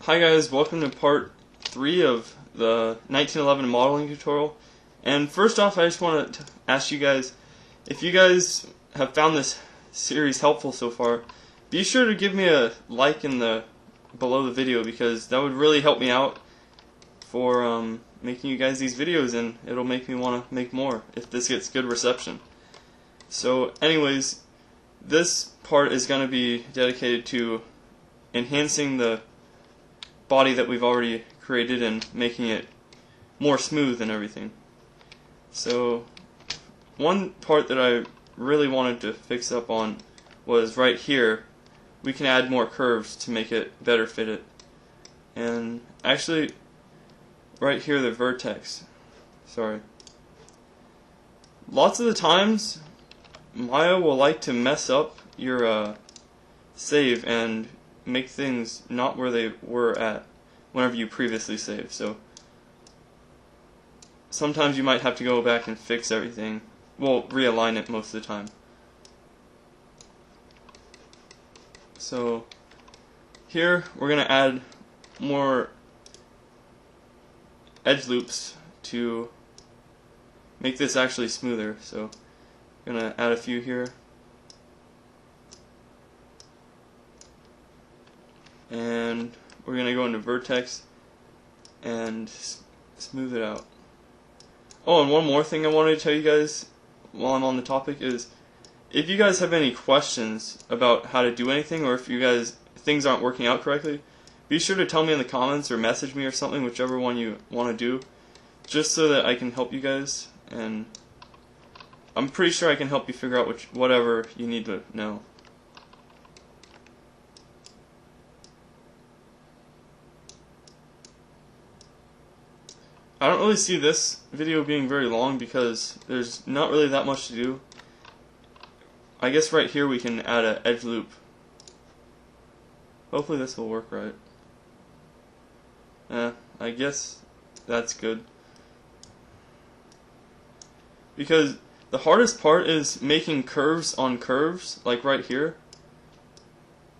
Hi guys, welcome to part 3 of the 1911 modeling tutorial. And first off, I just want to ask you guys, if you guys have found this series helpful so far, be sure to give me a like in the below the video, because that would really help me out for making you guys these videos, and it'll make me want to make more if this gets good reception. So anyways, this part is going to be dedicated to enhancing the body that we've already created and making it more smooth and everything. So one part that I really wanted to fix up on was right here. We can add more curves to make it better fit it. And actually right here, the vertex, lots of the times Maya will like to mess up your save and make things not where they were at whenever you previously saved. So sometimes you might have to go back and fix everything. Well, realign it most of the time. So here we're going to add more edge loops to make this actually smoother. So I'm going to add a few here. And we're going to go into vertex and smooth it out. Oh, and one more thing I wanted to tell you guys while I'm on the topic is, if you guys have any questions about how to do anything, or if you guys things aren't working out correctly, be sure to tell me in the comments or message me or something, whichever one you want to do, just so that I can help you guys. And I'm pretty sure I can help you figure out whatever you need to know. I don't really see this video being very long because there's not really that much to do. I guess right here we can add an edge loop. Hopefully this will work right. I guess that's good. Because the hardest part is making curves on curves, like right here.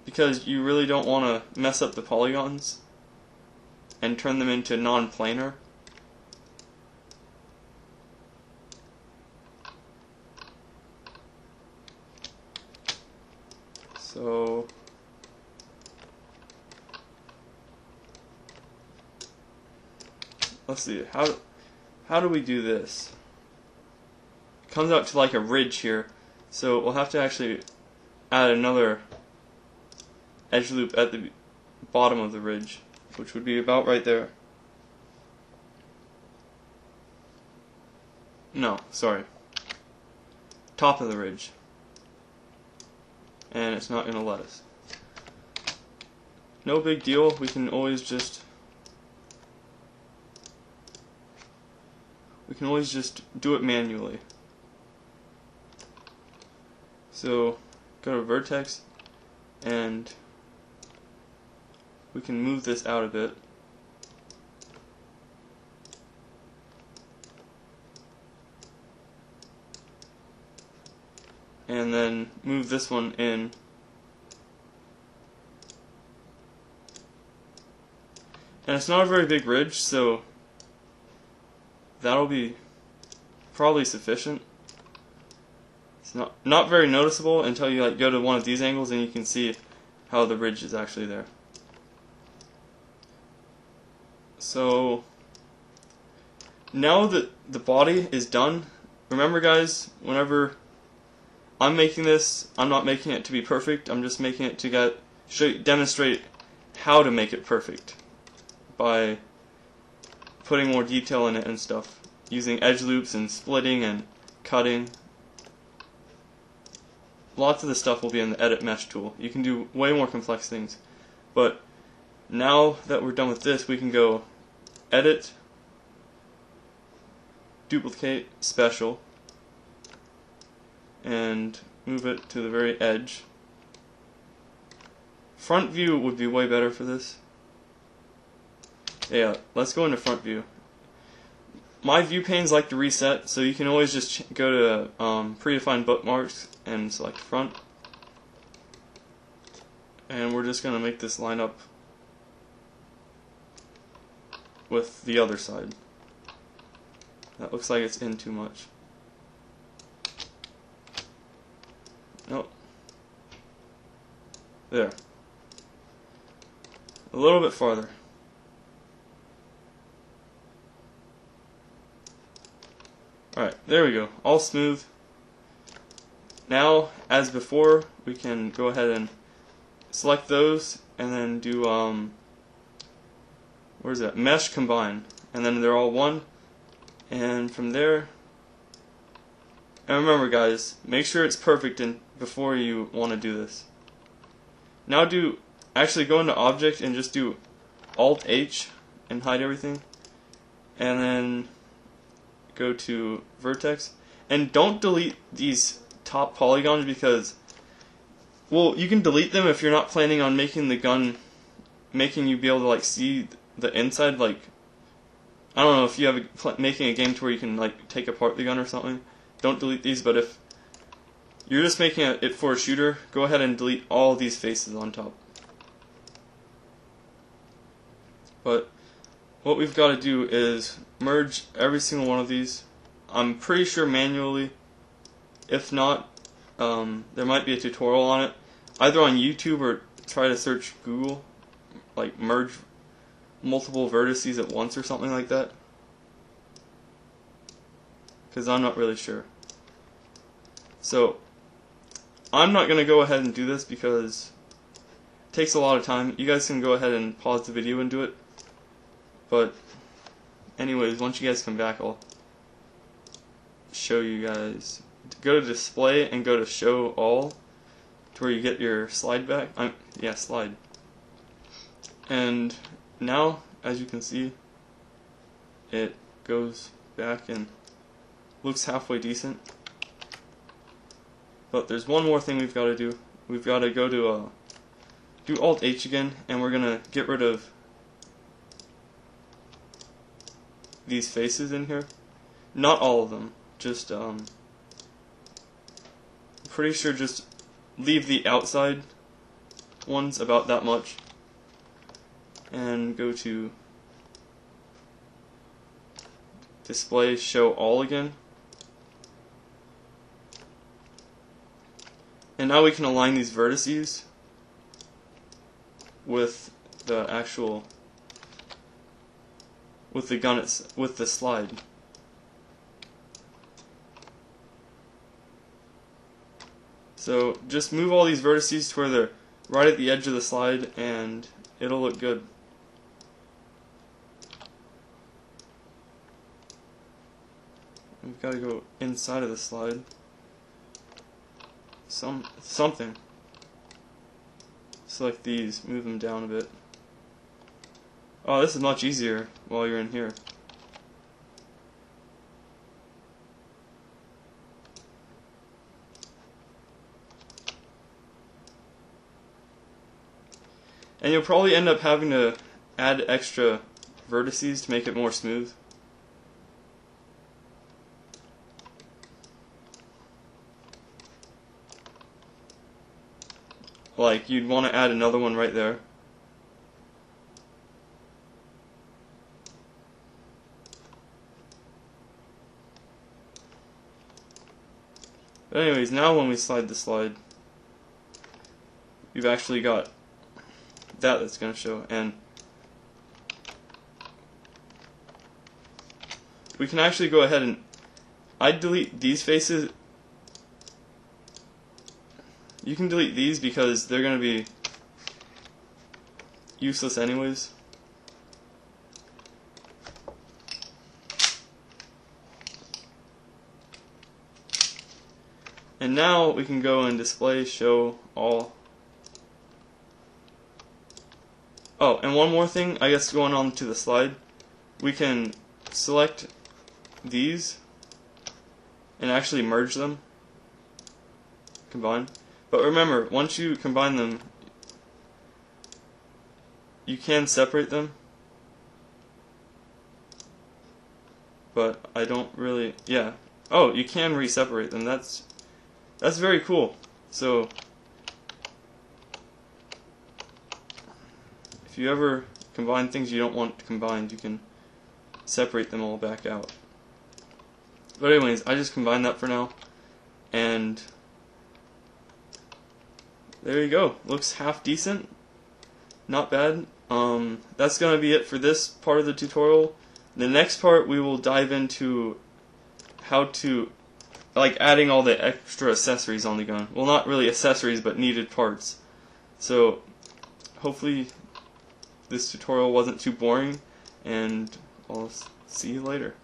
Because you really don't want to mess up the polygons and turn them into non-planar. So let's see, how do we do this? It comes out to like a ridge here, so we'll have to actually add another edge loop at the bottom of the ridge, which would be about right there. No, sorry. Top of the ridge. And it's not going to let us. No big deal, we can always just do it manually. So go to vertex and we can move this out a bit. And then move this one in. And it's not a very big ridge, so that'll be probably sufficient. It's not very noticeable until you go to one of these angles and you can see how the ridge is actually there. So now that the body is done, remember guys, whenever I'm making this, I'm not making it to be perfect. I'm just making it to demonstrate how to make it perfect by putting more detail in it and stuff, using edge loops and splitting and cutting. Lots of the stuff will be in the edit mesh tool. You can do way more complex things. But now that we're done with this, we can go edit, duplicate, special, and move it to the very edge. Front view would be way better for this. Yeah, let's go into front view. My view panes like to reset, so you can always just go to predefined bookmarks and select front. And we're just going to make this line up with the other side. That looks like it's in too much. Nope. There. A little bit farther. Alright, there we go. All smooth. Now, as before, we can go ahead and select those and then do, where's that? Mesh combine. And then they're all one. And from there, and remember guys, make sure it's perfect before you want to do this. Now actually go into Object and just do Alt-H and hide everything. And then go to Vertex. And don't delete these top polygons because, well, you can delete them if you're not planning on making the gun, making you be able to like see the inside. Like, I don't know if you have making a game to where you can like take apart the gun or something. Don't delete these, but if you're just making it for a shooter, go ahead and delete all these faces on top. But what we've got to do is merge every single one of these. I'm pretty sure manually. If not, there might be a tutorial on it, either on YouTube or try to search Google, like merge multiple vertices at once or something like that. Because I'm not really sure. So I'm not going to go ahead and do this because it takes a lot of time. You guys can go ahead and pause the video and do it. But anyways, once you guys come back, I'll show you guys. Go to display and go to show all to where you get your slide back. Yeah, slide. And now, as you can see, it goes back and looks halfway decent. But there's one more thing we've got to do. We've got to go to do Alt-H again, and we're going to get rid of these faces in here. Not all of them, just pretty sure just leave the outside ones about that much, and go to display show all again. And now we can align these vertices with the actual, with the gun, with the slide. So just move all these vertices to where they're right at the edge of the slide and it'll look good. We've got to go inside of the slide. Something. Select these, move them down a bit. Oh, this is much easier while you're in here. And you'll probably end up having to add extra vertices to make it more smooth. Like, you'd want to add another one right there. But anyways, now when we slide the slide, you've actually got that's going to show, and we can actually go ahead and I'd delete these faces. You can delete these because they're going to be useless anyways. And now we can go and display show all. Oh, and one more thing, I guess going on to the slide, we can select these and actually merge them, combine. But remember, once you combine them, you can separate them. But I don't really, yeah. Oh, you can re-separate them. That's very cool. So if you ever combine things you don't want combined, you can separate them all back out. But anyways, I just combined that for now, and there you go. Looks half decent, not bad. That's gonna be it for this part of the tutorial. The next part we will dive into how to, like, adding all the extra accessories on the gun. Well, not really accessories, but needed parts. So hopefully this tutorial wasn't too boring, and I'll see you later.